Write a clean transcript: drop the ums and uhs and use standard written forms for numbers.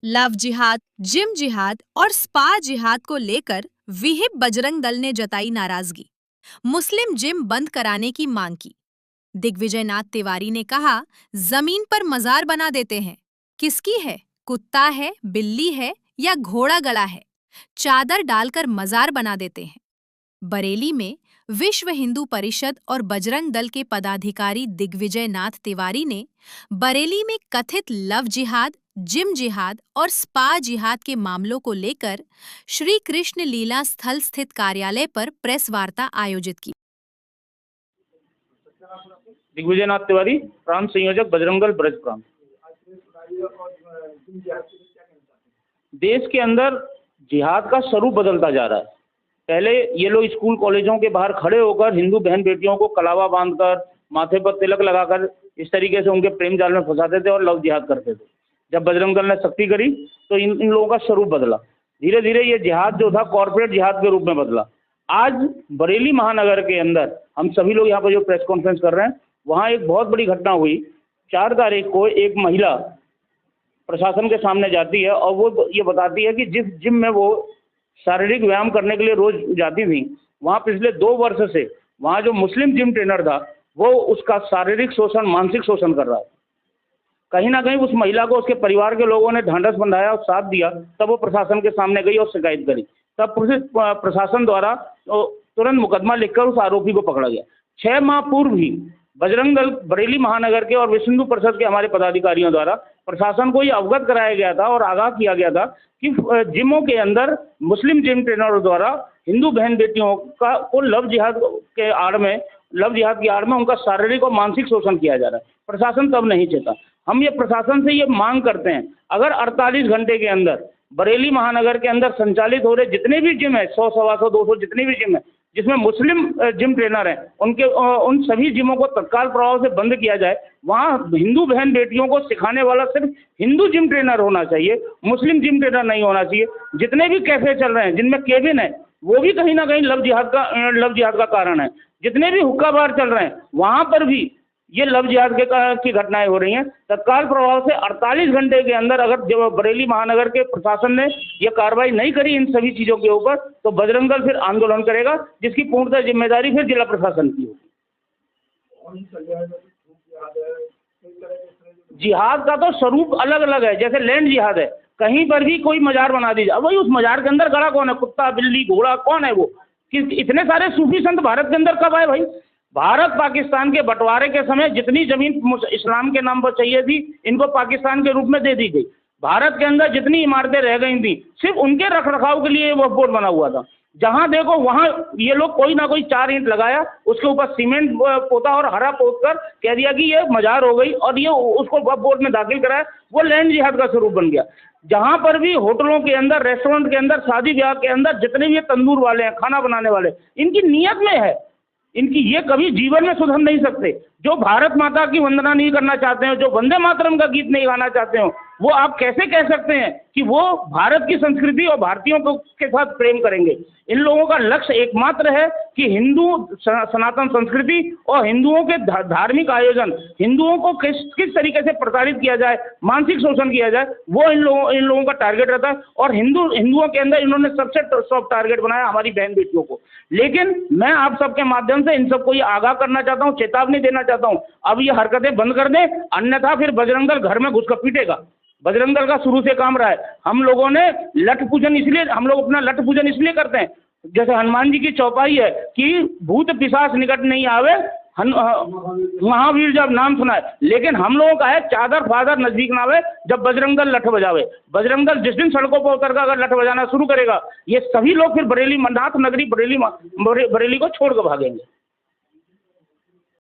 Love जिहाद, gym जिहाद और स्पा जिहाद को लेकर विहिप बजरंग दल ने जताई नाराजगी। मुस्लिम जिम बंद कराने की मांग की। दिग्विजय नाथ तिवारी ने कहा, जमीन पर मजार बना देते हैं। किसकी है? कुत्ता है, बिल्ली है या घोड़ा गला है? चादर डालकर मजार बना देते हैं। बरेली में विश्व हिंदू परिषद और बजरंग दल के पदाधिकारी दिग्विजय नाथ तिवारी ने बरेली में कथित लव जिहाद, जिम जिहाद और स्पा जिहाद के मामलों को लेकर श्री कृष्ण लीला स्थल स्थित कार्यालय पर प्रेस वार्ता आयोजित की। दिग्विजय नाथ तिवारी, प्रांत संयोजक बजरंग दल ब्रज प्रांत। देश के अंदर जिहाद का स्वरूप बदलता जा रहा है। पहले ये लोग स्कूल कॉलेजों के बाहर खड़े होकर हिंदू बहन बेटियों को कलावा बांधकर, माथे पर तिलक लगाकर इस तरीके से उनके प्रेम जाल में फंसाते थे और लव जिहाद करते थे। जब बजरंग दल ने सख्ती करी तो इन लोगों का स्वरूप बदला। धीरे धीरे ये जिहाद जो था कॉर्पोरेट जिहाद के रूप में बदला। आज बरेली महानगर के अंदर हम सभी लोग यहाँ पर जो प्रेस कॉन्फ्रेंस कर रहे हैं, वहाँ एक बहुत बड़ी घटना हुई। 4 तारीख को एक महिला प्रशासन के सामने जाती है और वो ये बताती है कि जिस जिम में वो शारीरिक व्यायाम करने के लिए रोज जाती थी, वहाँ पिछले 2 वर्ष से वहाँ जो मुस्लिम जिम ट्रेनर था वो उसका शारीरिक शोषण, मानसिक शोषण कर रहा है। कहीं ना कहीं उस महिला को उसके परिवार के लोगों ने ढांढस बंधाया और साथ दिया, तब वो प्रशासन के सामने गई और शिकायत करी। तब प्रशासन द्वारा तुरंत मुकदमा लिखकर उस आरोपी को पकड़ा गया। 6 माह पूर्व ही बजरंग दल बरेली महानगर के और विश्व हिंदू परिषद के हमारे पदाधिकारियों द्वारा प्रशासन को ये अवगत कराया गया था और आगाह किया गया था कि जिमों के अंदर मुस्लिम जिम ट्रेनरों द्वारा हिंदू बहन बेटियों को लव जिहाद की आड़ में उनका शारीरिक और मानसिक शोषण किया जा रहा है। प्रशासन तब नहीं चेता। हम ये प्रशासन से ये मांग करते हैं, अगर 48 घंटे के अंदर बरेली महानगर के अंदर संचालित हो रहे जितने भी जिम है, 100, 125, 200 जितने भी जिम है जिसमें मुस्लिम जिम ट्रेनर हैं, उन सभी जिमों को तत्काल प्रभाव से बंद किया जाए। वहाँ हिंदू बहन बेटियों को सिखाने वाला सिर्फ हिंदू जिम ट्रेनर होना चाहिए, मुस्लिम जिम ट्रेनर नहीं होना चाहिए। जितने भी कैफे चल रहे हैं जिनमें केबिन है, वो भी कहीं ना कहीं लव जिहाद का कारण है। जितने भी हुक्का बार चल रहे हैं वहाँ पर भी ये लव जिहाद की घटनाएं हो रही हैं। तत्काल प्रभाव से 48 घंटे के अंदर अगर जब बरेली महानगर के प्रशासन ने ये कार्रवाई नहीं करी इन सभी चीज़ों के ऊपर, तो बजरंग दल फिर आंदोलन करेगा, जिसकी पूर्णतः जिम्मेदारी फिर जिला प्रशासन की होगी। जिहाद का तो स्वरूप अलग अलग है। जैसे लैंड जिहाद है, कहीं पर भी कोई मजार बना दीजिए, वही उस मजार के अंदर गड़ा कौन है? कुत्ता, बिल्ली, घोड़ा, कौन है वो? कि इतने सारे सूफी संत भारत के अंदर कब आए भाई? भारत पाकिस्तान के बंटवारे के समय जितनी जमीन इस्लाम के नाम पर चाहिए थी, इनको पाकिस्तान के रूप में दे दी गई। भारत के अंदर जितनी इमारतें रह गई थी, सिर्फ उनके रखरखाव के लिए वक्फ बोर्ड बना हुआ था। जहाँ देखो वहाँ ये लोग कोई ना कोई 4 ईंट लगाया, उसके ऊपर सीमेंट पोता और हरा पोत कर कह दिया कि ये मजार हो गई और ये उसको वक्फ बोर्ड में दाखिल कराया। वो लैंड जिहाद का स्वरूप बन गया। जहाँ पर भी होटलों के अंदर, रेस्टोरेंट के अंदर, शादी ब्याह के अंदर जितने भी ये तंदूर वाले हैं, खाना बनाने वाले, इनकी नीयत में है, इनकी ये कभी जीवन में सुधर नहीं सकते। जो भारत माता की वंदना नहीं करना चाहते हो, जो वंदे मातरम का गीत नहीं गाना चाहते हो, वो आप कैसे कह सकते हैं कि वो भारत की संस्कृति और भारतीयों को के साथ प्रेम करेंगे? इन लोगों का लक्ष्य एकमात्र है कि हिंदू सनातन संस्कृति और हिंदुओं के धार्मिक आयोजन, हिंदुओं को किस तरीके से प्रताड़ित किया जाए, मानसिक शोषण किया जाए, वो इन लोगों का टारगेट रहता है। और हिंदुओं के अंदर इन्होंने सबसे सॉफ्ट टारगेट बनाया हमारी बहन बेटियों को। लेकिन मैं आप सबके माध्यम से इन सबको ये आगाह करना चाहता हूँ, चेतावनी देना चाहता हूँ, अब ये हरकतें बंद कर दें, अन्यथा फिर बजरंग दल घर में घुसकर पीटेगा। बजरंग दल का शुरू से काम रहा है, हम लोग अपना लठ पूजन इसलिए करते हैं, जैसे हनुमान जी की चौपाई है कि भूत पिशाच निकट नहीं आवे, महावीर जब नाम सुनाए। लेकिन हम लोगों का है चादर फादर नजदीक ना आवे जब बजरंग दल लठ बजावे। बजरंग दल जिस दिन सड़कों पर उतर कर अगर लठ बजाना शुरू करेगा, ये सभी लोग फिर बरेली नाथ नगरी बरेली को छोड़ कर भागेंगे।